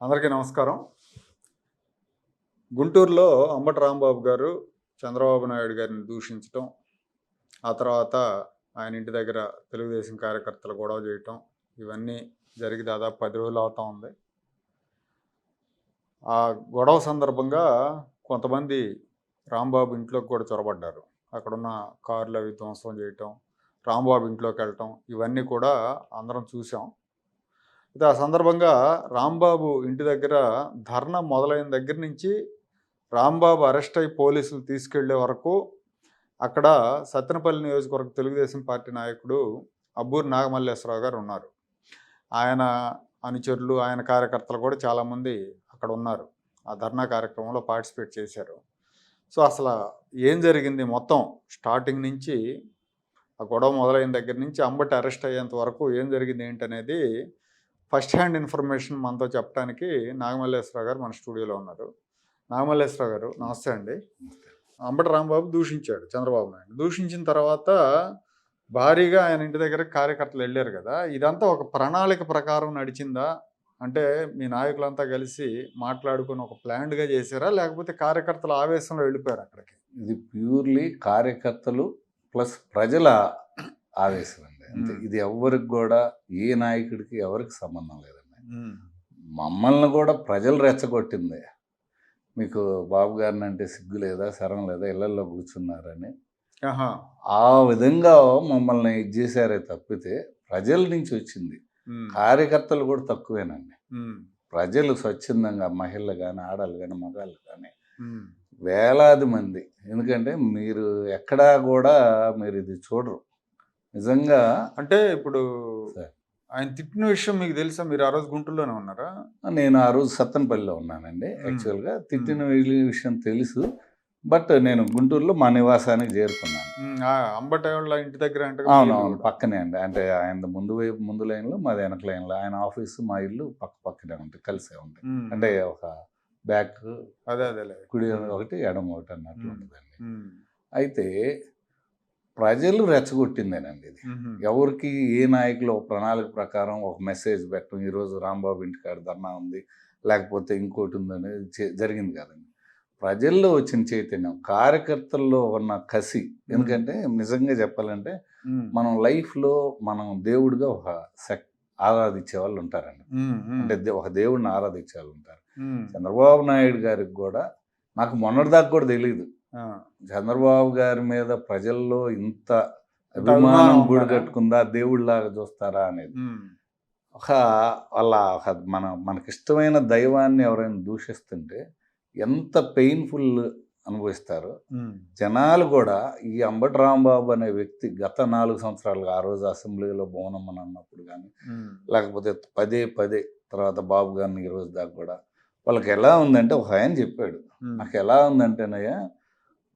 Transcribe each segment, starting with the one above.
అందరికీ నమస్కారం. గుంటూరులో అంబటి రాంబాబు గారు చంద్రబాబు నాయుడు గారిని దూషించటం, ఆ తర్వాత ఆయన ఇంటి దగ్గర తెలుగుదేశం కార్యకర్తలు గొడవ చేయటం, ఇవన్నీ జరిగి దాదాపు 10 రోజులు అవుతా ఉంది. ఆ గొడవ సందర్భంగా కొంతమంది రాంబాబు ఇంట్లోకి కూడా చొరబడ్డారు. అక్కడున్న కార్లు అవి ధ్వంసం చేయటం, రాంబాబు ఇంట్లోకి వెళ్ళటం, ఇవన్నీ కూడా అందరం చూసాం. అయితే ఆ సందర్భంగా రాంబాబు ఇంటి దగ్గర ధర్నా మొదలైన దగ్గర నుంచి రాంబాబు అరెస్ట్ అయి పోలీసులు తీసుకెళ్లే వరకు అక్కడ సత్తెనపల్లి నియోజకవర్గ తెలుగుదేశం పార్టీ నాయకుడు అబ్బూరి నాగమల్లేశ్వరరావు గారు ఉన్నారు. ఆయన అనుచరులు, ఆయన కార్యకర్తలు కూడా చాలామంది అక్కడ ఉన్నారు. ఆ ధర్నా కార్యక్రమంలో పార్టిసిపేట్ చేశారు. సో అసలు ఏం జరిగింది మొత్తం స్టార్టింగ్ నుంచి, ఆ గొడవ మొదలైన దగ్గర నుంచి అంబటి అరెస్ట్ అయ్యేంత వరకు ఏం జరిగింది ఏంటనేది ఫస్ట్ హ్యాండ్ ఇన్ఫర్మేషన్ మనతో చెప్పడానికి నాగమల్లేశ్వరరావు గారు మన స్టూడియోలో ఉన్నారు. నాగమల్లేశ్వరరావు గారు నమస్తే అండి. అంబటి రాంబాబు దూషించాడు చంద్రబాబు నాయుడు. దూషించిన తర్వాత భారీగా ఆయన ఇంటి దగ్గర కార్యకర్తలు వెళ్ళారు కదా, ఇదంతా ఒక ప్రణాళిక ప్రకారం నడిచిందా? అంటే మీ నాయకులంతా కలిసి మాట్లాడుకుని ఒక ప్లాన్డ్గా చేశారా, లేకపోతే కార్యకర్తల ఆవేశంలో వెళ్ళిపోయారు అక్కడికి? ఇది ప్యూర్లీ కార్యకర్తలు ప్లస్ ప్రజల ఆవేశం అండి. అంటే ఇది ఎవరికి కూడా, ఏ నాయకుడికి ఎవరికి సంబంధం లేదండి. మమ్మల్ని కూడా ప్రజలు రెచ్చగొట్టింది. మీకు బాబు గారిని అంటే సిగ్గు లేదా, శరం లేదా, ఇళ్లలో కూర్చున్నారని ఆ విధంగా మమ్మల్ని ఇది చేశారే తప్పితే ప్రజల నుంచి వచ్చింది. కార్యకర్తలు కూడా తక్కువేనండి. ప్రజలు స్వచ్ఛందంగా మహిళలు కానీ, ఆడలు కానీ, మగాళ్ళు కానీ వేలాది మంది. ఎందుకంటే మీరు ఎక్కడా కూడా మీరు ఇది చూడరు నిజంగా. అంటే ఇప్పుడు ఆయన తిట్టిన విషయం మీకు తెలుసా? మీరు ఆ రోజు గుంటూరులోనే ఉన్నారా? నేను ఆ రోజు సత్తెనపల్లిలో ఉన్నానండి. యాక్చువల్గా తిట్టిన విషయం తెలుసు, బట్ నేను గుంటూరులో మా నివాసానికి చేరుకున్నాను. అంబటి వాళ్ళ ఇంటి దగ్గర అంటే అవునవును, పక్కనే అండి. అంటే ఆయన ముందు లైన్లో, మాది వెనక లైన్లో. ఆయన ఆఫీసు మా ఇల్లు పక్కనే ఉంటాయి, కలిసే ఉంటాయి. అంటే ఒక బ్యాక్ అదే కుడి ఒకటి ఎడమ ఒకటి అన్నట్లు ఉంటుందండి. అయితే ప్రజలు రెచ్చగొట్టిందేనండి ఇది. ఎవరికి ఏ నాయకులు ఒక ప్రణాళిక ప్రకారం ఒక మెసేజ్ పెట్టడం, ఈరోజు రాంబాబు ఇంటికాడ ధర్నా ఉంది, లేకపోతే ఇంకోటి ఉందనేది జరిగింది కాదండి. ప్రజల్లో వచ్చిన చైతన్యం, కార్యకర్తల్లో ఉన్న కసి. ఎందుకంటే నిజంగా చెప్పాలంటే మనం లైఫ్లో మనం దేవుడిగా ఒక ఆరాధించే వాళ్ళు ఉంటారండి. అంటే ఒక దేవుడిని ఆరాధించే వాళ్ళు ఉంటారు. చంద్రబాబు నాయుడు గారికి కూడా నాకు మొన్నటిదాకా కూడా తెలియదు చంద్రబాబు గారి మీద ప్రజల్లో ఇంత అభిమానం గూడు కట్టుకుందా, దేవుడిలాగా చూస్తారా అనేది. మనకిష్టమైన దైవాన్ని ఎవరైనా దూషిస్తుంటే ఎంత పెయిన్ఫుల్ అనుభవిస్తారు జనాలు కూడా. ఈ అంబటి రాంబాబు అనే వ్యక్తి గత 4 సంవత్సరాలుగా, ఆ రోజు అసెంబ్లీలో బోనమ్మని అన్నప్పుడు కానీ, లేకపోతే పదే తర్వాత బాబు గారిని ఈ రోజు దాకా కూడా వాళ్ళకి ఎలా ఉందంటే, ఒక ఆయన చెప్పాడు నాకు ఎలా ఉందంటేనయ్యా,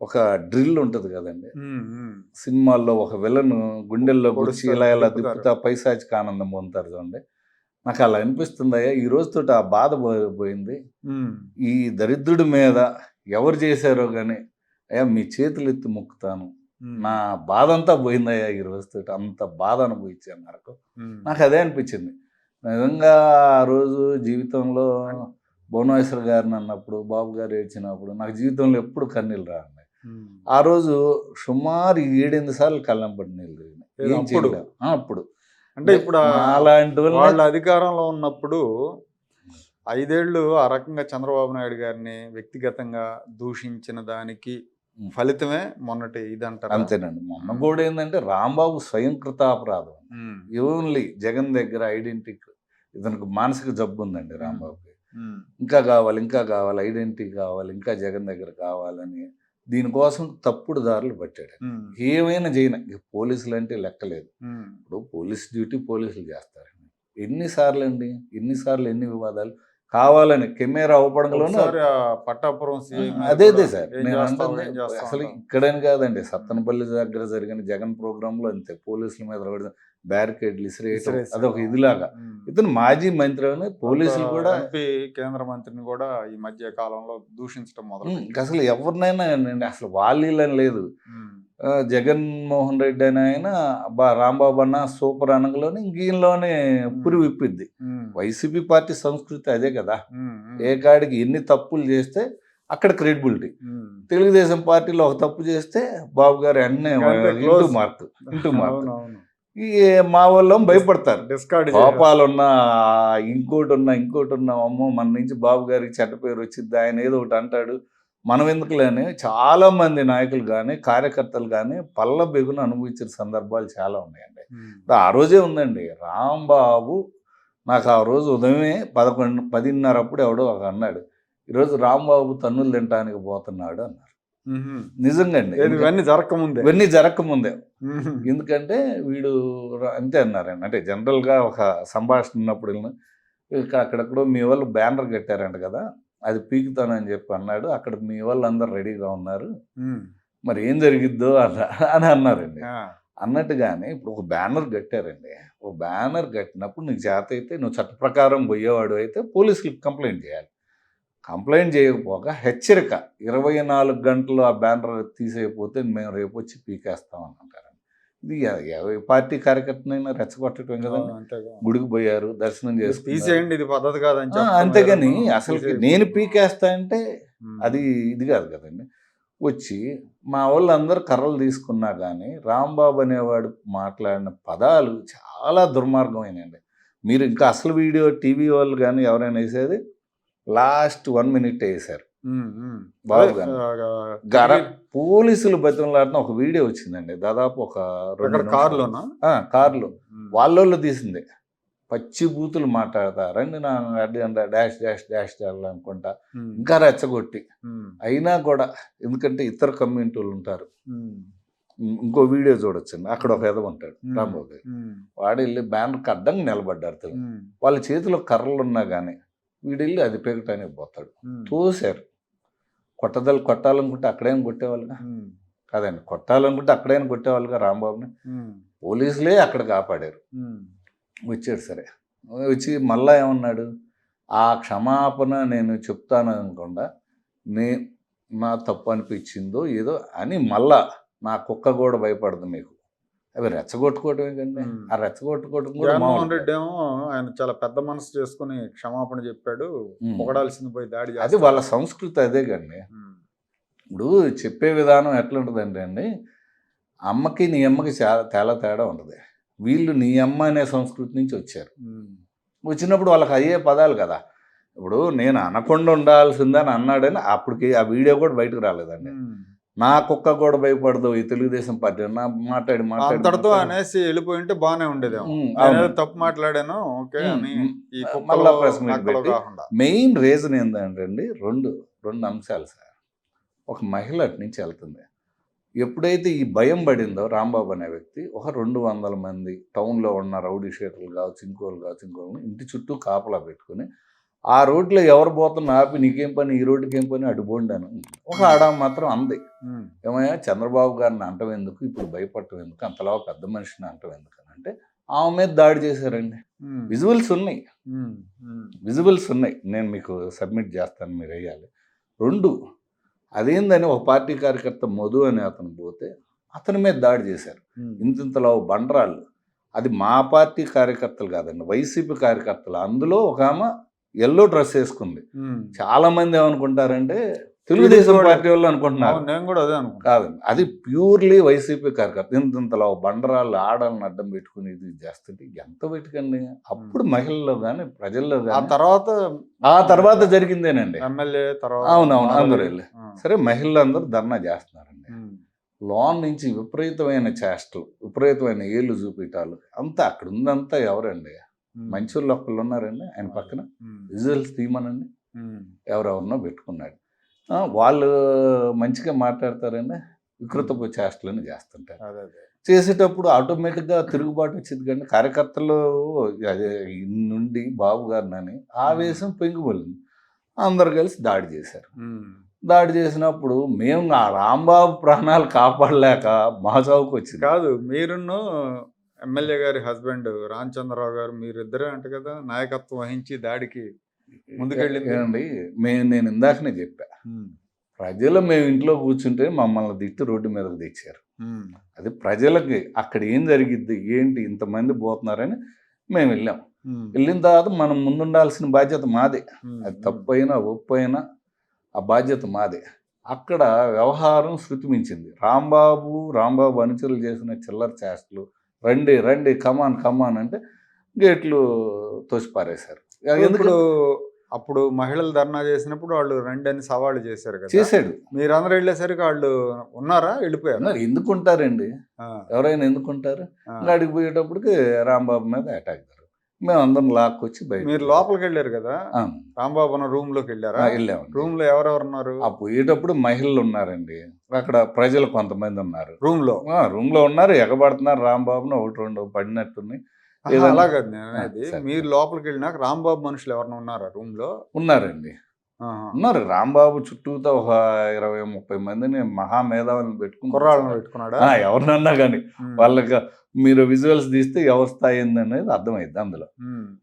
ఒక డ్రిల్ ఉంటుంది కదండి సినిమాల్లో, ఒక విలన్ గుండెల్లో గుడిచి ఇలా తిప్పుతా పైశాచిక ఆనందం పొందుతారు చూడండి. నాకు అలా అనిపిస్తుందయ్యా, ఈ రోజుతో ఆ బాధ పోయింది. ఈ దరిద్రుడి మీద ఎవరు చేశారో కానీ అయ్యా మీ చేతులు ఎత్తి మొక్కుతాను, నా బాధ అంతా పోయిందయ్యా ఈ రోజుతో. అంత బాధ అనుభవించాను నాకు అదే అనిపించింది నిజంగా. ఆ రోజు జీవితంలో భువనేశ్వర్ గారిని అన్నప్పుడు, బాబు గారు ఏడ్చినప్పుడు నాకు జీవితంలో ఎప్పుడు కన్నీళ్ళు రాండి. ఆ రోజు సుమారు 7-8 సార్లు కళ్ళంపడి నీళ్ళు తిరిగినాయి. అప్పుడు అంటే ఇప్పుడు అలాంటి వాళ్ళ అధికారంలో ఉన్నప్పుడు 5 ఏళ్ళు ఆ రకంగా చంద్రబాబు నాయుడు గారిని వ్యక్తిగతంగా దూషించిన దానికి ఫలితమే మొన్నటి ఇదంటారు. అంతేనండి. మొన్న కూడా ఏంటంటే రాంబాబు స్వయం కృతాపరాధం. ఓన్లీ జగన్ దగ్గర ఐడెంటిటీ, ఇతనికి మానసిక జబ్బు ఉందండి రాంబాబుకి. ఇంకా కావాలి ఐడెంటిటీ కావాలి, ఇంకా జగన్ దగ్గర కావాలని దీనికోసం తప్పుడు దారులు పట్టాడు. ఏమైనా చేయన పోలీసులు అంటే లెక్కలేదు. ఇప్పుడు పోలీస్ డ్యూటీ పోలీసులు చేస్తారండి. ఎన్నిసార్లు ఎన్ని వివాదాలు కావాలని కెమెరా అవపడంలోనూ పట్టాపురం అదే సార్. నేను అసలు ఇక్కడని కాదండి, సత్తెనపల్లి దగ్గర జరిగిన జగన్ ప్రోగ్రాంలో అంతే. పోలీసుల మీద బ్యారికేడ్లు ఇసిరేయటం, అదొక ఇదిలాగా. ఇతను మాజీ మంత్రి అని పోలీసులు కూడా, కేంద్ర మంత్రిని కూడా ఈ మధ్య కాలంలో దూషించడం మొదలు. అసలు ఎవరినైనా అసలు వాళ్ళని లేదు. జగన్మోహన్ రెడ్డి అని ఆయన రాంబాబు అన్న సూపర్ అనగలోనే ఇంకీలోనే పురి విప్పిద్ది. వైసీపీ పార్టీ సంస్కృతి అదే కదా. ఏ కాడికి ఎన్ని తప్పులు చేస్తే అక్కడ క్రెడిబిలిటీ. తెలుగుదేశం పార్టీలో ఒక తప్పు చేస్తే బాబు గారు అన్నీ ఇంటూ మార్క్. ఈ మా వాళ్ళం భయపడతారు. కోపాలున్నా ఇంకోటి ఉన్నా అమ్మో మన నుంచి బాబు గారికి చెడ్డ పేరు వచ్చింది, ఆయన ఏదో ఒకటి అంటాడు, మనం ఎందుకులేని చాలా మంది నాయకులు కానీ కార్యకర్తలు కానీ పళ్ళ బెగును అనుభవించిన సందర్భాలు చాలా ఉన్నాయండి. ఆ రోజే ఉందండి రాంబాబు. నాకు ఆ రోజు ఉదయమే 10:30 అప్పుడు ఎవడో ఒక అన్నాడు, ఈరోజు రాంబాబు తన్నులు తినడానికి పోతున్నాడు అన్నారు. నిజంగా అండి. ఇవన్నీ జరగకముందే. ఎందుకంటే వీడు అంతే అన్నారండి. అంటే జనరల్గా ఒక సంభాషణ ఉన్నప్పుడు అక్కడెక్కడో మీ వాళ్ళు బ్యానర్ కట్టారంట కదా, అది పీకుతానని చెప్పి అన్నాడు. అక్కడ మీ వాళ్ళు అందరు రెడీగా ఉన్నారు, మరి ఏం జరిగిద్దో అని అన్నారండి. అన్నట్టుగానే ఇప్పుడు ఒక బ్యానర్ కట్టారండి. ఒక బ్యానర్ కట్టినప్పుడు నీకు చేత అయితే నువ్వు చట్ట ప్రకారం పోయేవాడు అయితే పోలీసులకు కంప్లైంట్ చేయాలి. కంప్లైంట్ చేయకపోక హెచ్చరిక 24 గంటలు ఆ బ్యానర్ తీసేయకపోతే మేము రేపు వచ్చి పీకేస్తామని అంటారండి. ఇది పార్టీ కార్యకర్తనైనా రెచ్చగొట్టడం కదండి. గుడికి పోయారు, దర్శనం చేసుకుని ఇది పద్ధతి కాదని అంతేగాని అసలు నేను పీకేస్తా అంటే అది ఇది కాదు కదండి. వచ్చి మా వాళ్ళందరూ కర్రలు తీసుకున్నా కానీ రాంబాబు అనేవాడు మాట్లాడిన పదాలు చాలా దుర్మార్గమైనయండి. మీరు ఇంకా అసలు వీడియో టీవీ వాళ్ళు కానీ ఎవరైనా వేసేది లాస్ట్ 1 minute వేశారు బాబు గారు. పోలీసులు బతిమలాడిన ఒక వీడియో వచ్చిందండి, దాదాపు ఒక 2 కార్లో వాళ్ళోళ్ళు తీసింది. పచ్చి బూతులు మాట్లాడతారండి నా డాష్ డాష్ డాష్ అనుకుంటా, ఇంకా రెచ్చగొట్టి. అయినా కూడా ఎందుకంటే ఇతర కమ్యూనిటీ వాళ్ళు ఉంటారు. ఇంకో వీడియో చూడొచ్చండి, అక్కడ ఒక ఎదవ ఉంటాడు రాంబాబు గారు. వాడు వెళ్ళి బ్యానర్కి అడ్డంగా నిలబడ్డారు. వాళ్ళ చేతిలో కర్రలు ఉన్నా కానీ వీడు వెళ్ళి అది పెగటానికి పోతాడు. తోసారు. కొట్టాలనుకుంటే అక్కడైనా కొట్టేవాళ్ళుగా కాదండి, కొట్టాలనుకుంటే అక్కడైనా కొట్టేవాళ్ళుగా రాంబాబుని. పోలీసులే అక్కడ కాపాడారు. వచ్చాడు సరే, వచ్చి మళ్ళా ఏమన్నాడు, ఆ క్షమాపణ నేను చెప్తాను అనుకుండా నా తప్పు అనిపించిందో ఏదో అని మళ్ళా నా కుక్క కూడా భయపడదు మీకు. అవి రెచ్చగొట్టుకోవటమే కండి. ఆ రెచ్చగొట్టుకోవటం జగన్మోహన్ రెడ్డి ఏమో ఆయన చాలా పెద్ద మనసు చేసుకుని క్షమాపణ చెప్పాడు, పొగడాల్సింది పోయి దాడి. అది వాళ్ళ సంస్కృతి అదే కండి. ఇప్పుడు చెప్పే విధానం ఎట్లుంటుందంటే అండి, అమ్మకి నీ అమ్మకి చాలా తేడా ఉంటుంది. వీళ్ళు నీ అమ్మ అనే సంస్కృతి నుంచి వచ్చారు. వచ్చినప్పుడు వాళ్ళకి అయ్యే పదాలు కదా. ఇప్పుడు నేను అనకుండా ఉండాల్సిందని అన్నాడని అప్పటికి ఆ వీడియో కూడా బయటకు రాలేదండి. నా కుక్క కూడా భయపడదు ఈ తెలుగుదేశం పార్టీ మాట్లాడితో అనేసి వెళ్ళిపోయి ఉంటే బాగానే ఉండేది. తప్పు మాట్లాడాను మెయిన్ రీజన్ ఏంటంటే అండి, రెండు అంశాలు సార్. ఒక మహిళ అటు నుంచి వెళ్తుంది. ఎప్పుడైతే ఈ భయం పడిందో రాంబాబు అనే వ్యక్తి, ఒక 200 మంది టౌన్లో ఉన్న రౌడీ షీటర్లు కావచ్చు, ఇంకోళ్ళు ఇంటి చుట్టూ కాపలా పెట్టుకుని ఆ రోడ్లో ఎవరు పోతున్నా ఆపి నీకేం పని, ఈ రోడ్డుకి ఏం పని, అటు బోండాను. ఒక ఆడ మాత్రం అంది, ఏమయ్యా చంద్రబాబు గారిని అంటం ఎందుకు, ఇప్పుడు భయపడటం ఎందుకు, అంతలా పెద్ద మనిషిని అంటం ఎందుకు అని అంటే ఆమె మీద దాడి చేశారండి. విజువల్స్ ఉన్నాయి, నేను మీకు సబ్మిట్ చేస్తాను, మీరు వేయాలి. 2 అదేందని ఒక పార్టీ కార్యకర్త మధు అని అతను పోతే అతని మీద దాడి చేశారు. ఇంతలో బండరాళ్ళు. అది మా పార్టీ కార్యకర్తలు కాదండి, వైసీపీ కార్యకర్తలు. అందులో ఒక ఆమె ఎల్లో డ్రెస్ వేసుకుంది. చాలా మంది ఏమనుకుంటారంటే తెలుగుదేశం పార్టీ వాళ్ళు అనుకుంటున్నారు. నేను కూడా అదే అనుకుంటా. కాదండి, అది ప్యూర్లీ వైసీపీ కార్యకర్త. ఇంతలో బండరాళ్ళు ఆడాలను అడ్డం పెట్టుకుని ఇది చేస్తుంటే ఎంత పెట్టుకండి. అప్పుడు మహిళల్లో కానీ ప్రజల్లో కానీ ఆ తర్వాత జరిగిందేనండి. అవునవును, అందరూ వెళ్ళి సరే మహిళలు అందరూ ధర్నా చేస్తున్నారండి. లోన్ నుంచి విపరీతమైన చేష్టలు, విపరీతమైన ఏళ్ళు చూపించాలు అంతా అక్కడ ఉందంతా ఎవరండి, మంచోళ్ళు ఒక్కళ్ళు ఉన్నారండి ఆయన పక్కన. విజువల్స్ తీయమనండి, ఎవరెవరినో పెట్టుకున్నాడు. వాళ్ళు మంచిగా మాట్లాడతారండి, వికృతపు చేష్టలను చేస్తుంటారు. చేసేటప్పుడు ఆటోమేటిక్గా తిరుగుబాటు వచ్చింది. కానీ కార్యకర్తలు నుండి బాబు గారిని ఆవేశం పెంగిపోయింది. అందరు కలిసి దాడి చేశారు. దాడి చేసినప్పుడు మేము ఆ రాంబాబు ప్రాణాలు కాపాడలేక మా చావుకు వచ్చింది. కాదు, మీరును ఎమ్మెల్యే గారి హస్బెండ్ రామచంద్రరావు గారు మీరిద్దరే అంట కదా నాయకత్వం వహించి దాడికి ముందుకెళ్ళింది. నేను ఇందాకనే చెప్పా, ప్రజలు మేము ఇంట్లో కూర్చుంటే మమ్మల్ని తిట్టి రోడ్డు మీదకి తెచ్చారు. అది ప్రజలకి అక్కడ ఏం జరిగిద్ది, ఏంటి ఇంతమంది పోతున్నారని మేము వెళ్ళాం. వెళ్ళిన తర్వాత మనం ముందుండాల్సిన బాధ్యత మాదే. అది తప్పైనా ఒప్పైనా ఆ బాధ్యత మాదే. అక్కడ వ్యవహారం శృతి మించింది. రాంబాబు అనుచరులు చేసిన చిల్లర చేష్టలు, రండి రండి కమాన్ కమాన్ అంటే గేట్లు తోసిపారేశారు. ఎందుకు అప్పుడు మహిళలు ధర్నా చేసినప్పుడు వాళ్ళు రండి అని సవాళ్ళు చేశారు కదా, చేశాడు. మీరందరూ వెళ్ళేసరికి వాళ్ళు ఉన్నారా, వెళ్ళిపోయారు? ఎందుకుంటారండి, ఎవరైనా ఎందుకుంటారు? అడిగి పోయేటప్పటికి రాంబాబు మీద అటాక్ జరుగుతుంది. మేము అందరం లాక్కొచ్చి బయట. మీరు లోపలికి వెళ్ళారు కదా, రాంబాబు ఉన్న రూమ్ లోకి వెళ్ళారా? వెళ్ళాము. రూమ్ లో ఎవరెవరు ఉన్నారు? ఆ పోయేటప్పుడు మహిళలు ఉన్నారండి, అక్కడ ప్రజలు కొంతమంది ఉన్నారు. రూమ్ లో ఉన్నారు, ఎగబడుతున్నారు రాంబాబుని, ఒకటి రెండు పడినట్టున్నాయి. అలాగే మీరు లోపలికి వెళ్ళినాక రాంబాబు మనుషులు ఎవరైనా ఉన్నారా రూమ్ లో? ఉన్నారండి, ఉన్నారు. రాంబాబు చుట్టూతో ఒక 20-30 మందిని మహామేధావులను పెట్టుకున్నాడా? ఎవరినన్నా కానీ వాళ్ళకి మీరు విజువల్స్ తీస్తే ఎవరి స్థాయి అనేది అర్థమైంది. అందులో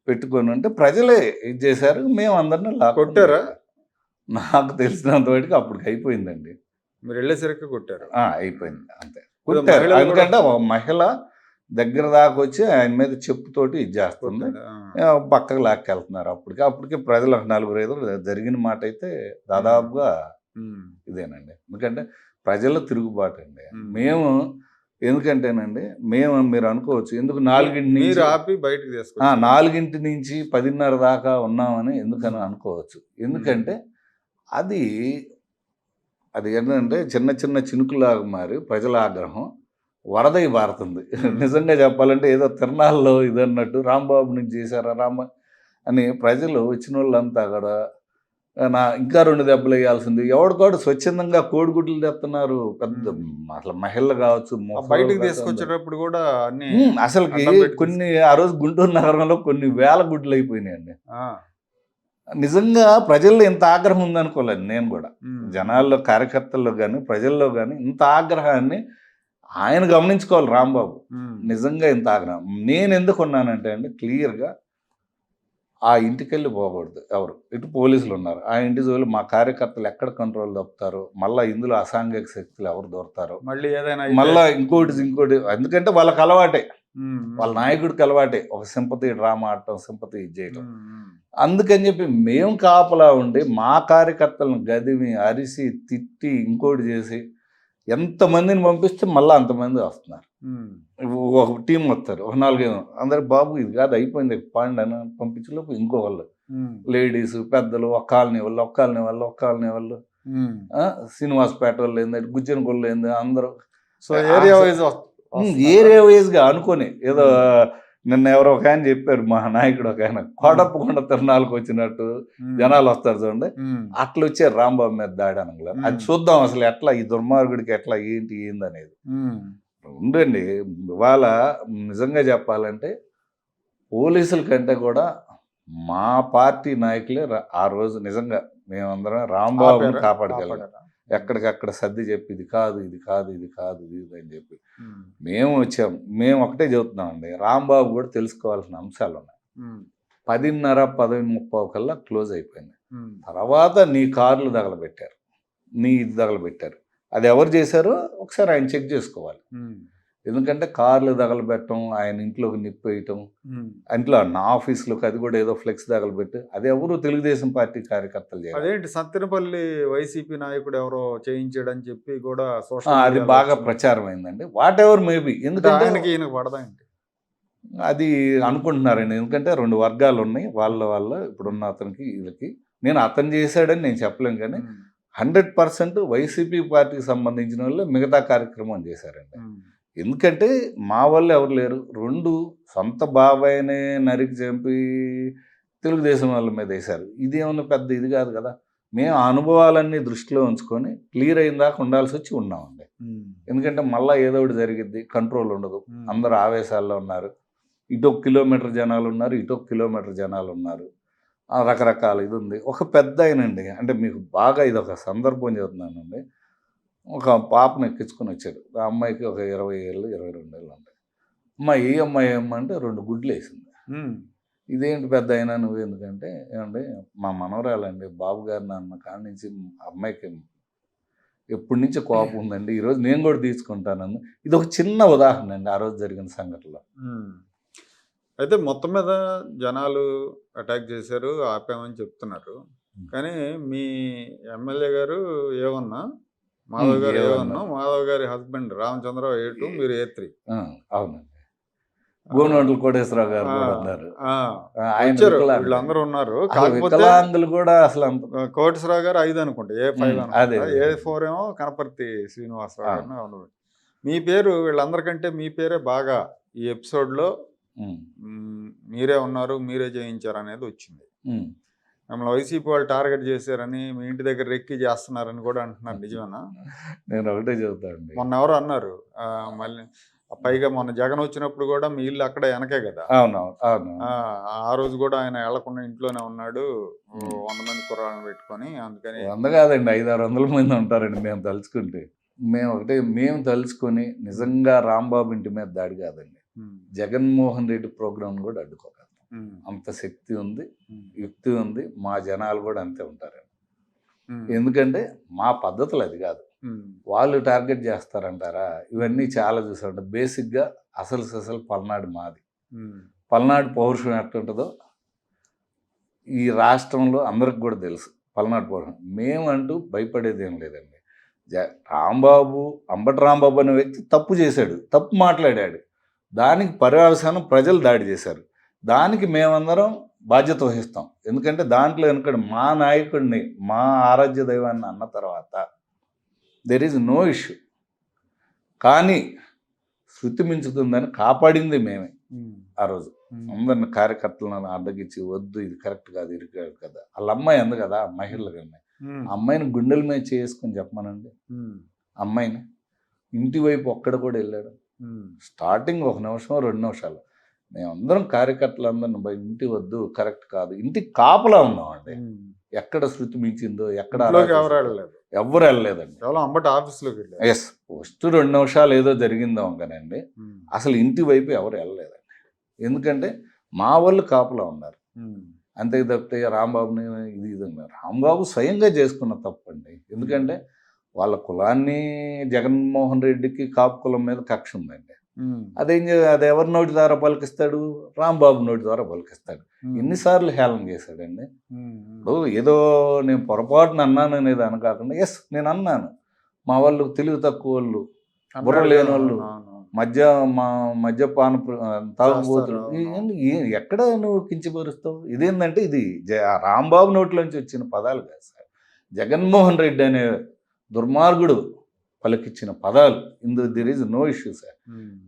పెట్టుకొని ఉంటే ప్రజలే ఇది చేశారు. మేము అందరినీ కొట్టారా? నాకు తెలిసినంత వాటికి అప్పటికి అయిపోయిందండి. మీరు వెళ్ళేసరికి కొట్టారు? అయిపోయింది అంతే. కొట్టారు ఎందుకంటే ఒక మహిళ దగ్గర దాకా వచ్చి ఆయన మీద చెప్పుతోటి ఇది చేస్తుంది, పక్కకు లాక్కెళ్తున్నారు. అప్పటికి ప్రజలు 4-5 జరిగిన మాట అయితే దాదాపుగా ఇదేనండి. ఎందుకంటే ప్రజల తిరుగుబాటు అండి. మేము ఎందుకంటేనండి మీరు అనుకోవచ్చు ఎందుకు 4 ఆపి బయటకు 4 నుంచి 10:30 దాకా ఉన్నామని ఎందుకని అనుకోవచ్చు. ఎందుకంటే అది ఏంటంటే చిన్న చిన్న చినుకులాగా మారి ప్రజల ఆగ్రహం వరదై మారుతుంది. నిజంగా చెప్పాలంటే ఏదో తిరణాల్లో ఇదన్నట్టు రాంబాబు నుంచి చేశారా అని ప్రజలు వచ్చిన వాళ్ళంతా కూడా ఇంకా 2 దెబ్బలు వేయాల్సింది. ఎవడికాడు స్వచ్ఛందంగా కోడిగుడ్లు తెస్తున్నారు. పెద్ద అసలు మహిళలు కావచ్చు, బయటకు తీసుకొచ్చేటప్పుడు కూడా అసలుకి కొన్ని ఆ రోజు గుంటూరు నగరంలో కొన్ని వేల గుడ్లు అయిపోయినాయండి. నిజంగా ప్రజల్లో ఇంత ఆగ్రహం ఉందనుకోలేదు నేను కూడా. జనాల్లో, కార్యకర్తల్లో కానీ ప్రజల్లో కానీ ఇంత ఆగ్రహాన్ని ఆయన గమనించుకోవాలి రాంబాబు. నిజంగా ఇంత ఆగ్రహం నేను ఎందుకు ఉన్నానంటే అండి, క్లియర్గా ఆ ఇంటికి వెళ్ళి పోకూడదు ఎవరు. ఇటు పోలీసులు ఉన్నారు, ఆ ఇంటి జోలు మా కార్యకర్తలు ఎక్కడ కంట్రోల్ తప్పుతారు, మళ్ళీ ఇందులో అసాంఘిక శక్తులు ఎవరు దొరుకుతారు, మళ్ళీ ఏదైనా మళ్ళీ ఇంకోటి. ఎందుకంటే వాళ్ళకి అలవాటే, వాళ్ళ నాయకుడికి అలవాటే ఒక సింపతి డ్రామా ఆడటం, సింపతి ఇది చేయటం. అందుకని చెప్పి మేము కాపలా ఉండి మా కార్యకర్తలను గదిమి అరిసి తిట్టి ఇంకోటి చేసి ఎంతమందిని పంపిస్తే మళ్ళీ అంతమంది వస్తున్నారు. ఒక టీం వస్తారు, ఒక 4-5 అందరు బాబు ఇది కాదు అయిపోయింది పాండి అని పంపించలేపు ఇంకోవాళ్ళు లేడీస్ పెద్దలు ఒక కాలనీ వాళ్ళు శ్రీనివాసపేట వాళ్ళు ఏంది, గుజ్జనకొల్లు ఏంది, అందరూ. సో ఏరియా వైజ్గా అనుకొని ఏదో నిన్న ఎవరో ఒక ఆయన చెప్పారు, మా నాయకుడు ఒక ఆయన, కోడప్పకొండ తిరణాలకు వచ్చినట్టు జనాలు వస్తారు చూడండి, అట్లా వచ్చారు రాంబాబు మీద దాడి అనగల. అది చూద్దాం అసలు ఎట్లా ఈ దుర్మార్గుడికి ఎట్లా ఏంటి అనేది ఉండండి. ఇవాళ నిజంగా చెప్పాలంటే పోలీసుల కంటే కూడా మా పార్టీ నాయకులే ఆ రోజు నిజంగా మేమందరం రాంబాబుని కాపాడగలిగాం. ఎక్కడికక్కడ సర్ది చెప్పి ఇది కాదు అని చెప్పి మేము వచ్చాం. మేము ఒకటే చెబుతున్నామండి, రాంబాబు కూడా తెలుసుకోవాల్సిన అంశాలు ఉన్నాయి. 10:30-10:30 కల్లా క్లోజ్ అయిపోయింది. తర్వాత నీ కార్లు తగలబెట్టారు, ఇది తగలబెట్టారు. అది ఎవరు చేశారో ఒకసారి ఆయన చెక్ చేసుకోవాలి. ఎందుకంటే కార్లు తగలబెట్టడం, ఆయన ఇంట్లోకి నిప్పు వేయటం, ఇంట్లో నా ఆఫీస్లోకి అది కూడా ఏదో ఫ్లెక్స్ తగలబెట్టి, అది ఎవరు తెలుగుదేశం పార్టీ కార్యకర్తలు చేయాలి. అదేంటి సత్తెనపల్లి వైసీపీ నాయకుడు ఎవరో చేయించాడని చెప్పి కూడా అది బాగా ప్రచారం అయిందండి. వాట్ ఎవర్ మేబీ, ఎందుకంటే ఈయనకు పడదాంటి అది అనుకుంటున్నారండి. ఎందుకంటే 2 వర్గాలు ఉన్నాయి, వాళ్ళ ఇప్పుడున్న అతనికి వీళ్ళకి. నేను అతను చేశాడని నేను చెప్పలేను, కానీ 100% వైసీపీ పార్టీకి సంబంధించిన వాళ్ళు మిగతా కార్యక్రమం చేశారండి. ఎందుకంటే మా వాళ్ళు ఎవరు లేరు, 2 సొంత బాబాయినే నరికి చంపి తెలుగుదేశం వాళ్ళ మీద వేశారు. ఇదేమన్నా పెద్ద ఇది కాదు కదా. మేము ఆ అనుభవాలన్నీ దృష్టిలో ఉంచుకొని క్లియర్ అయిన దాకా ఉండాల్సి వచ్చి ఉన్నామండి. ఎందుకంటే మళ్ళీ ఏదో ఒకటి జరిగిద్ది, కంట్రోల్ ఉండదు, అందరూ ఆవేశాల్లో ఉన్నారు. ఇటు 1 కిలోమీటర్ జనాలు ఉన్నారు, ఇటు 1 కిలోమీటర్ జనాలు ఉన్నారు, రకరకాల ఇది ఉంది. ఒక పెద్ద ఆయనండి, అంటే మీకు బాగా ఇది ఒక సందర్భం చెబుతున్నానండి. ఒక పాపను ఎక్కించుకొని వచ్చాడు. ఆ అమ్మాయికి ఒక 20 ఏళ్ళు 22 ఏళ్ళు ఉంటాయి. ఏ అమ్మాయి అంటే 2 గుడ్లు వేసింది. ఇదేంటి పెద్ద అయినా నువ్వు ఎందుకంటే, ఏమండి మా మనవరాలండి, బాబు గారిని అన్న కాడి నుంచి అమ్మాయికి ఎప్పటి నుంచి కోపం ఉందండి, ఈరోజు నేను కూడా తీసుకుంటానని. ఇది ఒక చిన్న ఉదాహరణ అండి ఆ రోజు జరిగిన సంఘటనలో. అయితే మొత్తం మీద జనాలు అటాక్ చేశారు, ఆపామని చెప్తున్నారు. కానీ మీ ఎమ్మెల్యే గారు ఏమన్నా మాధవ్ గారు ఏమన్నా మాధవ్ గారి హస్బెండ్ రామచంద్రరావు A2, మీరు A3. అవునండి. గోనోట్ల కోటేశ్వరరావు గారు కూడా ఉన్నారు. ఆయన వచ్చారు, వికలాంగులు. వీళ్ళందరూ ఉన్నారు. అసలు కాకపోతే వికలాంగులు కూడా అసలు కోటేశ్వరరావు గారు 5 అనుకుంటా, A5 అదే. అనుకుంటా, A4 ఏమో కనపర్తి శ్రీనివాసరావు గారిని అవును. మీ పేరు వీళ్ళందరికంటే మీ పేరే బాగా ఈ ఎపిసోడ్లో మీరే ఉన్నారు, మీరే జయించారు అనేది వచ్చింది. మిమ్మల్ని వైసీపీ వాళ్ళు టార్గెట్ చేశారని, మీ ఇంటి దగ్గర రెక్కి చేస్తున్నారని కూడా అంటున్నారు. నిజమేనా? నేను ఒకటే చెబుతానండి. మొన్న ఎవరు అన్నారు, మళ్ళీ పైగా మొన్న జగన్ వచ్చినప్పుడు కూడా మీ ఇల్లు అక్కడ వెనకే కదా. అవును. ఆ రోజు కూడా ఆయన వెళ్లకుండా ఇంట్లోనే ఉన్నాడు 100 మంది కుర్రాళ్ళని పెట్టుకొని. అందుకని 100 కాదండి, 500-600 మంది ఉంటారండి మేము తలుచుకుంటే. మేము తలుచుకొని నిజంగా రాంబాబు ఇంటి మీద దాడి కాదండి, జగన్మోహన్ రెడ్డి ప్రోగ్రామ్ కూడా అడ్డుకోగలం. అంత శక్తి ఉంది, యుక్తి ఉంది, మా జనాలు కూడా అంతే ఉంటారండి. ఎందుకంటే మా పద్ధతులు అది కాదు. వాళ్ళు టార్గెట్ చేస్తారంటారా? ఇవన్నీ చాలా చూసారంట. బేసిక్గా అసలు పల్నాడు మాది. పల్నాడు పౌరుషం ఎట్టుంటుందో ఈ రాష్ట్రంలో అందరికి కూడా తెలుసు. పల్నాడు పౌరుషం మేమంటూ భయపడేది ఏం లేదండి. అంబటి రాంబాబు అనే వ్యక్తి తప్పు చేశాడు, తప్పు మాట్లాడాడు, దానికి పర్యవసానం ప్రజలు దాడి చేశారు. దానికి మేమందరం బాధ్యత వహిస్తాం. ఎందుకంటే దాంట్లో ఎందుకంటే మా నాయకుడిని, మా ఆరాధ్య దైవాన్ని అన్న తర్వాత దెర్ ఈజ్ నో ఇష్యూ. కానీ శృతి మించుతుందని కాపాడింది మేమే ఆ రోజు. అందరిని కార్యకర్తలను అడ్డగించి వద్దు, ఇది కరెక్ట్ కాదు, ఇది కరెక్ట్ కదా. వాళ్ళ అమ్మాయి అంది కదా, మహిళలు అమ్మాయి, అమ్మాయిని గుండెల మీద చేసుకుని చెప్పమనండి. అమ్మాయిని ఇంటి వైపు ఒక్కడ కూడా వెళ్ళాడు. స్టార్టింగ్ 1 నిమిషం 2 నిమిషాలు మేమందరం కార్యకర్తలందరిని ఇంటి వద్దు, కరెక్ట్ కాదు, ఇంటికి కాపలా ఉన్నామండి. ఎక్కడ శృతి మించిందో ఎక్కడ ఎవరు వెళ్ళలేదండి. అంబటి ఆఫీస్లోకి ఎస్, ఫస్ట్ 2 నిమిషాలు ఏదో జరిగిందో కానండి, అసలు ఇంటి వైపు ఎవరు వెళ్ళలేదండి. ఎందుకంటే మా వాళ్ళు కాపలా ఉన్నారు. అంతే తప్పితే రాంబాబుని ఇది ఉన్నారు. రాంబాబు స్వయంగా చేసుకున్న తప్పండి. ఎందుకంటే వాళ్ళ కులాన్ని జగన్మోహన్ రెడ్డికి కాపు కులం మీద కక్ష ఉందండి. అది ఎవరి నోటి ద్వారా పలికిస్తాడు? రాంబాబు నోటి ద్వారా పలికిస్తాడు. ఎన్నిసార్లు హేళన చేశాడండి. ఏదో నేను పొరపాటున అన్నాను అనేది అనకాకుండా, ఎస్ నేను అన్నాను, మా వాళ్ళు తెలివి తక్కువ వాళ్ళు, బుర్ర లేని వాళ్ళు, మద్యపాన తాగుబోతులు, ఎక్కడ నువ్వు కించపరుస్తావు? ఇదేంటంటే ఇది రాంబాబు నోట్లోంచి వచ్చిన పదాలు కాదు సార్, జగన్మోహన్ రెడ్డి అనే దుర్మార్గుడు పలికిచ్చిన పదాలు. There is no issue sir.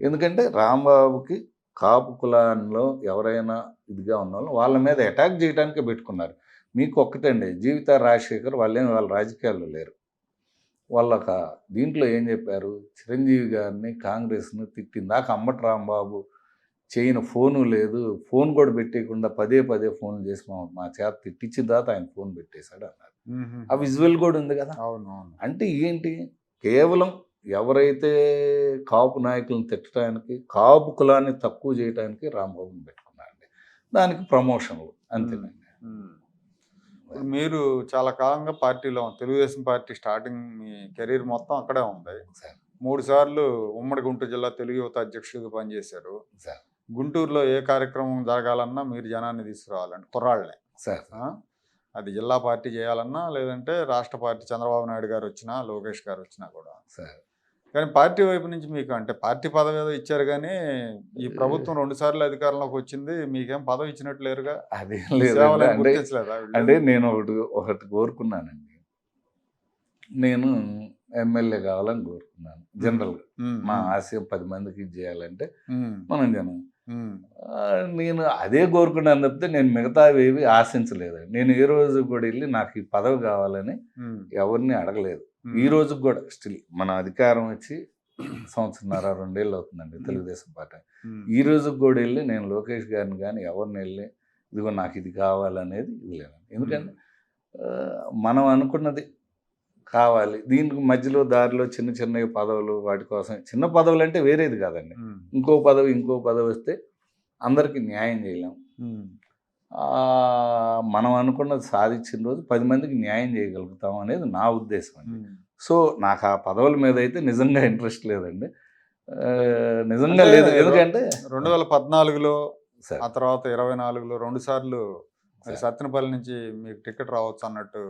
ఎందుకంటే రాంబాబుకి కాపు కులాల్లో ఎవరైనా ఇదిగా ఉన్న వాళ్ళ మీద అటాక్ చేయడానికే పెట్టుకున్నారు. మీకు ఒక్కటండి, జీవిత రాజశేఖర్ వాళ్ళ రాజకీయాల్లో లేరు. వాళ్ళొక దీంట్లో ఏం చెప్పారు, చిరంజీవి గారిని కాంగ్రెస్ను తిట్టిందాక అంబటి రాంబాబు చేయని ఫోను లేదు, ఫోన్ కూడా పెట్టేయకుండా పదే ఫోన్లు చేసి మా చేత తిట్టించిన తర్వాత ఆయన ఫోన్ పెట్టేశాడు అన్నారు. ఆ విజువల్ కూడా ఉంది కదా. అంటే ఏంటి, కేవలం ఎవరైతే కాపు నాయకులను తిట్టడానికి, కాపు కులాన్ని తక్కువ చేయడానికి రాంబాబుని పెట్టుకున్నారండి. దానికి ప్రమోషన్లు అంతేనండి. మీరు చాలా కాలంగా పార్టీలో, తెలుగుదేశం పార్టీ స్టార్టింగ్ మీ కెరీర్ మొత్తం అక్కడే ఉంది. 3 సార్లు ఉమ్మడి గుంటూరు జిల్లా తెలుగు యువత అధ్యక్షుడిగా పనిచేశారు. గుంటూరులో ఏ కార్యక్రమం జరగాలన్నా మీరు జనాన్ని తీసుకురావాలండి, కుర్రాళ్ళని. అది జిల్లా పార్టీ చేయాలన్నా, లేదంటే రాష్ట్ర పార్టీ చంద్రబాబు నాయుడు గారు వచ్చినా, లోకేష్ గారు వచ్చినా కూడా. కానీ పార్టీ వైపు నుంచి మీకు అంటే పార్టీ పదవి ఏదో ఇచ్చారు, కానీ ఈ ప్రభుత్వం 2 సార్లు అధికారంలోకి వచ్చింది, మీకేం పదవి ఇచ్చినట్టు లేరుగా. అదేం లేదు అంటే నేను ఒకటి కోరుకున్నానండి. నేను ఎమ్మెల్యే కావాలని కోరుకున్నాను. జనరల్గా మా ఆశయం 10 మందికి ఇది చేయాలంటే మనం జనం, నేను అదే కోరుకున్నాను తప్పితే నేను మిగతావి ఏవి ఆశించలేదండి. నేను ఏ రోజు కూడా వెళ్ళి నాకు ఈ పదవి కావాలని ఎవరిని అడగలేదు. ఈ రోజుకి కూడా స్టిల్ మన అధికారం వచ్చి 1.5-2 ఏళ్ళు అవుతుందండి తెలుగుదేశం పార్టీ. ఈ రోజుకి కూడా వెళ్ళి నేను లోకేష్ గారిని కానీ ఎవరిని వెళ్ళి ఇదిగో నాకు ఇది కావాలనేది ఇది లేదు. ఎందుకంటే మనం అనుకున్నది కావాలి, దీనికి మధ్యలో దారిలో చిన్న పదవులు, వాటి కోసం చిన్న పదవులు అంటే వేరేది కాదండి. ఇంకో పదవి వస్తే అందరికీ న్యాయం చేయలేం. మనం అనుకున్నది సాధించిన రోజు 10 మందికి న్యాయం చేయగలుగుతాం అనేది నా ఉద్దేశం అండి. సో నాకు ఆ పదవుల మీద అయితే నిజంగా ఇంట్రెస్ట్ లేదండి. నిజంగా అంటే లేదు. ఎందుకంటే 2014లో సార్ ఆ తర్వాత 24లో 2 సార్లు మరి సార్ సత్తెనపల్లి నుంచి మీకు టికెట్ రావచ్చు అన్నట్టు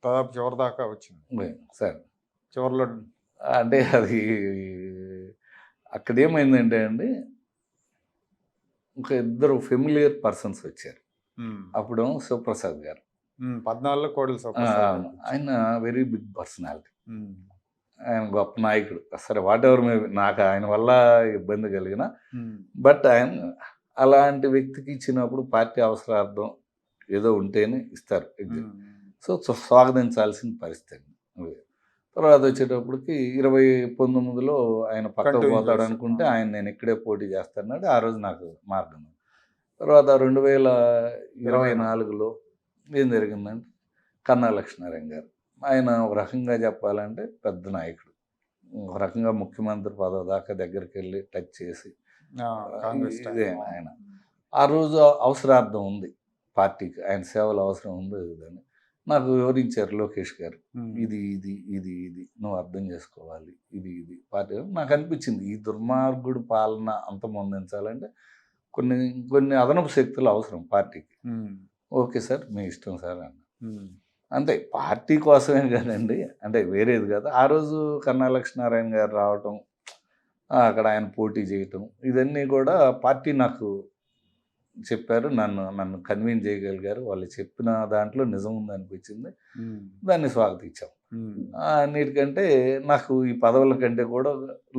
దాదాపు చివరి దాకా వచ్చింది. సార్ చివరిలో అంటే అది అక్కడ ఏమైందంటే అండి, ఇంకా ఇద్దరు ఫెమిలియర్ పర్సన్స్ వచ్చారు. హ్మ్. అప్పుడు శివప్రసాద్ గారు. 14లో కోడెల శివప్రసాద్ అవును. గారు. ఆయన వెరీ బిగ్ పర్సనాలిటీ. హ్మ్. ఆయన గొప్ప నాయకుడు. సరే వాట్ ఎవర్ మేబీ నాకు ఆయన వల్ల ఇబ్బంది కలిగిన, హ్మ్. బట్ ఆయన అలాంటి వ్యక్తికి ఇచ్చినప్పుడు పార్టీ అవసరార్థం ఏదో ఉంటేనే ఇస్తారు. హ్మ్. సో స్వాగతించాల్సిన పరిస్థితి. అది. తర్వాత వచ్చేటప్పటికి 2019లో ఆయన పక్కకు కంటిన్యూ పోతాడు చేశారు. అనుకుంటే, ఆయన నేను ఇక్కడే పోటీ చేస్తాన్నాడు. ఆ రోజు నాకు మార్గం. తర్వాత 2024లో ఏం జరిగిందంటే, కన్నా లక్ష్మీనారాయణ గారు. ఆయన ఒక రకంగా చెప్పాలంటే పెద్ద నాయకుడు. ఒక రకంగా ముఖ్యమంత్రి పదవి దాకా దగ్గరికెళ్ళి టచ్ చేసి ఆ! కాంగ్రెస్ ఇదే టైంలో. ఆయన. ఆ రోజు అవసరార్థం ఉంది పార్టీకి. ఆయన సేవలు అవసరం ఉంది అని నాకు వివరించారు లోకేష్ గారు. హ్మ్. ఇది నువ్వు అర్థం చేసుకోవాలి. ఇది పార్టీ నాకు అనిపించింది. ఈ దుర్మార్గుడు పాలన అంతమొందించాలంటే కొన్ని కొన్ని అదనపు శక్తులు అవసరం పార్టీకి. హ్మ్. ఓకే సార్, మీ ఇష్టం సార్ అన్న. హ్మ్. అంతే పార్టీ కోసమే కదండి. అంటే వేరేది కాదు. ఆ రోజు కన్నా లక్ష్మీనారాయణ గారు రావటం, అక్కడ ఆయన పోటీ చేయటం, ఇవన్నీ కూడా పార్టీ నాకు చెప్పారు. నన్ను నన్ను కన్విన్స్ చేయగలిగారు. వాళ్ళు చెప్పిన దాంట్లో నిజం ఉందనిపించింది. హ్మ్. దాన్ని స్వాగతించాం. హ్మ్. అన్నిటికంటే నాకు ఈ పదవుల కంటే కూడా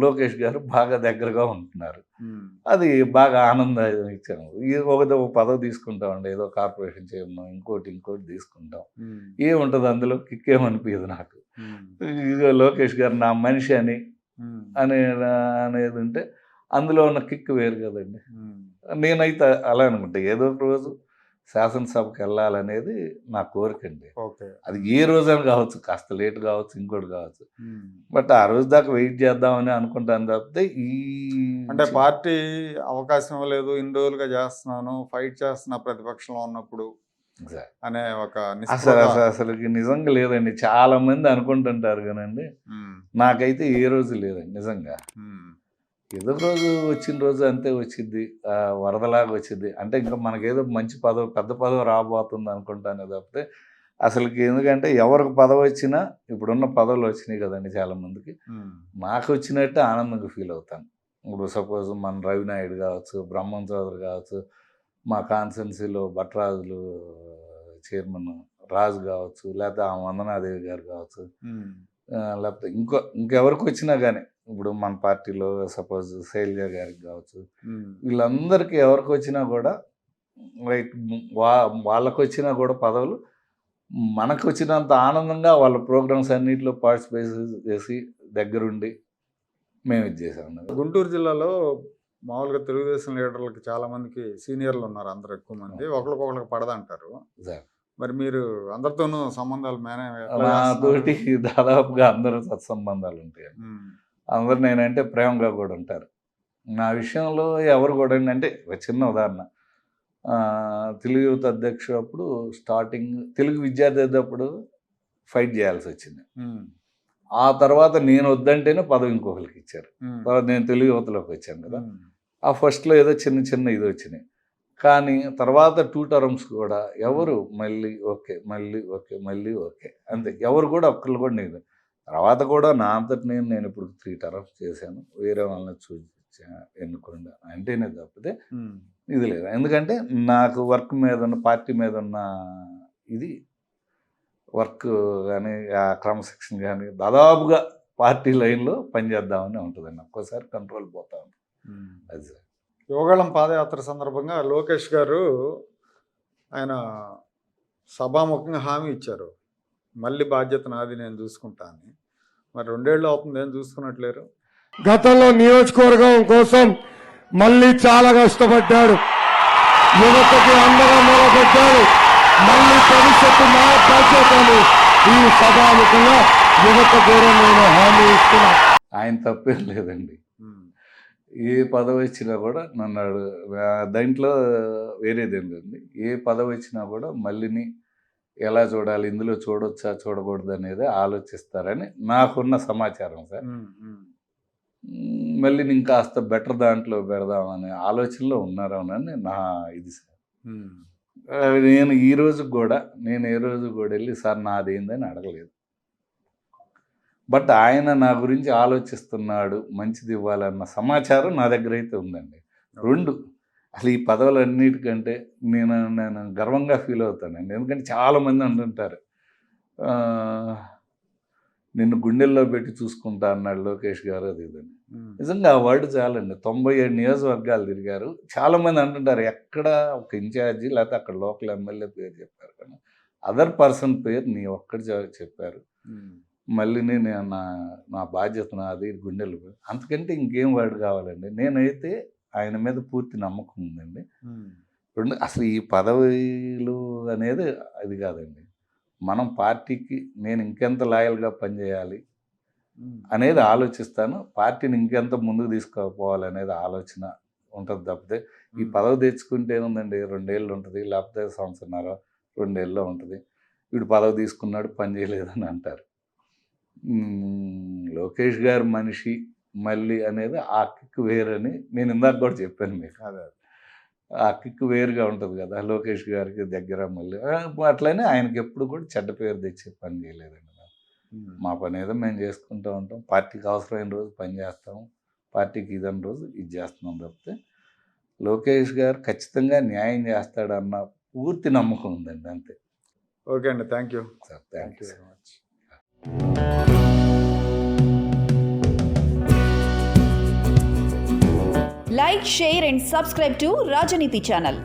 లోకేష్ గారు బాగా దగ్గరగా ఉంటున్నారు. హ్మ్. అది బాగా ఆనందం ఇచ్చాను. ఒక పదవి తీసుకుంటామండి. ఏదో కార్పొరేషన్ చైర్మన్ ఇంకోటి తీసుకుంటాం. హ్మ్. ఏముంటది అందులో కిక్ ఏమనిపియదు నాకు. హ్మ్. ఇదిగో లోకేష్ గారు నా మనిషి అని హ్మ్. అనే అనేది ఉంటే అందులో ఉన్న కిక్ వేరు కదండి. హ్మ్. నేనైతే అలా అనుకుంటా. ఏదో ఒక రోజు శాసనసభకి వెళ్ళాలనేది నా కోరికండి. ఓకే. అది ఏ రోజైనా కావచ్చు. కాస్త లేట్ కావచ్చు. ఇంకోటి కావచ్చు. హ్మ్. బట్ ఆ రోజు దాకా వెయిట్ చేద్దామని అనుకుంటాను తప్పితే అంటే పార్టీ అవకాశం ఇవ్వలేదు. ఇన్ని రోజులుగా చేస్తున్నాను. ఫైట్ చేస్తున్నా ప్రతిపక్షంలో ఉన్నప్పుడు సార్ అనే ఒక అసలు నిస్పృహ. అసలు అసలుకి నిజంగా లేదండి. చాలా మంది అనుకుంటుంటారు కానండి. హ్మ్. నాకైతే ఏ రోజు లేదండి నిజంగా. హ్మ్. ఏదో ఒక రోజు వచ్చిన రోజు అంతే వచ్చిద్ది. వరదలాగా వచ్చిద్ది. అంటే ఇంకా మనకేదో మంచి పదవి, పెద్ద పదవి రాబోతుంది అనుకుంటానే తప్పితే అసలుకి ఎందుకంటే ఎవరికి పదవొచ్చినా ఇప్పుడున్న పదవులు వచ్చినాయి కదండీ చాలామందికి. హ్మ్. నాకొచ్చినట్టే ఆనందంగా ఫీల్ అవుతాను. ఇప్పుడు సపోజ్ మన రవినాయుడు కావచ్చు, బ్రహ్మం చౌదరి కావచ్చు, మా కాన్స్టిట్యున్సీలో భట్రాజులు చైర్మన్ రాజు కావచ్చు, లేకపోతే ఆ వందనాదేవి గారు కావచ్చు, హ్మ్. లేకపోతే ఇంకెవరికొచ్చినా గానీ, ఇప్పుడు మన పార్టీలో సపోజ్ శైలజ గారికి కావచ్చు, హ్మ్. వీళ్ళందరికీ ఎవరికొచ్చినా కూడా లైక్ వాళ్ళకొచ్చినా కూడా పదవులు మనకొచ్చినంత ఆనందంగా వాళ్ళ ప్రోగ్రామ్స్ అన్నిటిలో పార్టిసిపేట్ చేసి దగ్గరుండి మేము ఇది చేసాం. గుంటూరు జిల్లాలో మామూలుగా తెలుగుదేశం లీడర్లకి చాలా మందికి సీనియర్లు ఉన్నారు. అందరూ ఎక్కువ మంది. ఒకళ్ళకొకళ్ళకి పడదంటారు. సార్ మరి మీరు అందరితోనూ సంబంధాలు ఎట్లా చేస్తున్నారు? నాతోటి దాదాపుగా అందరూ సత్సంబంధాలు ఉంటాయండి. హ్మ్. అందరూ నేనంటే ప్రేమగా కూడా ఉంటారు. నా విషయంలో ఎవరు కూడా అంటే ఒక చిన్న ఉదాహరణ. తెలుగు యువత అధ్యక్షుడు అప్పుడు స్టార్టింగ్ తెలుగు విద్యార్థి అప్పుడు ఫైట్ చేయాల్సొచ్చింది. హ్మ్. ఆ తర్వాత నేను వద్దంటేనే పదవి ఇంకొకరికి ఇచ్చారు. హ్మ్. తర్వాత నేను తెలుగు యువతలోకి వచ్చాను కదా! హ్మ్. ఆ ఫస్ట్‌లో ఏదో చిన్న ఇది వచ్చినాయి. కానీ తర్వాత 2 టర్మ్స్ కూడా ఎవరు మళ్ళీ ఓకే, మళ్ళీ ఓకే, మళ్ళీ ఓకే. అంతే. ఎవరు కూడా ఒక్కళ్ళు కూడా నేను తర్వాత కూడా నా అంతట నేనిప్పుడు 3 టర్మ్స్ చేశాను. వేరే వాళ్ళని ఎన్నుకుండా అంటేనే తప్పితే హ్మ్. ఇది లేదు. ఎందుకంటే నాకు వర్క్ మీద ఉన్న పార్టీ మీద ఉన్న ఇది వర్క్ గాని, ఆ క్రమశిక్షణ గాని దాదాపుగా పార్టీ లైన్‌లో పనిచేద్దామని ఉంటదండి. ఒక్కోసారి కంట్రోల్ పోతా ఉంటది. హ్మ్. అది సార్. యువగళం పాదయాత్ర సందర్భంగా లోకేష్ గారు ఆయన సభాముఖంగా హామీ ఇచ్చారు. మళ్ళీ బాధ్యత నాది నేను చూసుకుంటా అని. మరి 2 ఏళ్ళు అవుతుంది ఏం చూసుకున్నట్లేరు? గతంలో నియోజకవర్గం కోసం మళ్ళీ చాలా కష్టపడ్డాడు. యువతకి అండగా నిలబడ్డాడు. మళ్ళీ భవిష్యత్తు మా బాధ్యతని ఈ సభాముఖంగా యువత కూడా నేను హామీ ఇస్తున్నా. ఆయన తప్పేం లేదండి. హ్మ్. ఏ పదవొచ్చినా కూడా దాంట్లో వేరేదేం లేదండి. ఏ పదవొచ్చినా కూడా మళ్ళీని ఎలా చూడాలి, ఇందులో చూడొచ్చా చూడకూడదు అనేది ఆలోచిస్తారని నాకున్న సమాచారం సార్. మళ్ళీ నేను కాస్త బెటర్ దాంట్లో పెడదామనే ఆలోచనలో ఉన్నారని నా ఇది సార్. నేను ఏ రోజు కూడా వెళ్ళి సార్ నాదేందని అడగలేదు. బట్ ఆయన నా గురించి ఆలోచిస్తున్నాడు, మంచిది ఇవ్వాలన్న సమాచారం నా దగ్గర అయితే ఉందండి. 2 అసలు ఈ పదవులన్నిటికంటే నేను గర్వంగా ఫీల్ అవుతానండి. ఎందుకంటే చాలామంది అంటుంటారు, నిన్ను గుండెల్లో పెట్టి చూసుకుంటా అన్నాడు లోకేష్ గారు అది ఇదని. నిజంగా ఆ వర్డ్ చాలండి. 97 నియోజకవర్గాలు తిరిగారు. చాలామంది అంటుంటారు ఎక్కడ ఒక ఇన్ఛార్జి లేకపోతే అక్కడ లోకల్ ఎమ్మెల్యే పేరు చెప్పారు, కానీ అదర్ పర్సన్ పేరు నీ ఒక్కటి చెప్పారు. మళ్ళీ నేను నా బాధ్యత నాది, గుండెలు. అంతకంటే ఇంకేం వర్డ్ కావాలండి. నేనైతే ఆయన మీద పూర్తి నమ్మకం ఉందండి. 2 అసలు ఈ పదవులు అనేది అది కాదండి. మనం పార్టీకి నేను ఇంకెంత లాయల్గా పనిచేయాలి అనేది ఆలోచిస్తాను. పార్టీని ఇంకెంత ముందుకు తీసుకుపోవాలనేది ఆలోచన ఉంటుంది తప్పితే ఈ పదవి తెచ్చుకుంటే ఏముందండి, 2 ఏళ్ళు ఉంటుంది, లేకపోతే 1.5 సంవత్సరం 2 ఏళ్ళలో ఉంటుంది. వీడు పదవి తీసుకున్నాడు పని చేయలేదని అంటారు. లోకేష్ గారు మనిషి మళ్ళీ అనేది ఆ కిక్ వేరని నేను ఇందాక కూడా చెప్పాను మీకు. ఆ కిక్ వేరుగా ఉంటుంది కదా లోకేష్ గారికి దగ్గర. మళ్ళీ అట్లనే ఆయనకి ఎప్పుడు కూడా చెడ్డ పేరు తెచ్చే పని చేయలేదండి. మా పని ఏదో మేము చేసుకుంటూ ఉంటాం. పార్టీకి అవసరమైన రోజు పని చేస్తాము, పార్టీకి ఇదని రోజు ఇది చేస్తున్నాం తప్పితే లోకేష్ గారు ఖచ్చితంగా న్యాయం చేస్తాడన్న పూర్తి నమ్మకం ఉందండి. అంతే. ఓకే అండి, thank you sir. Thank you very much. Like, share and subscribe to Rajaniti channel.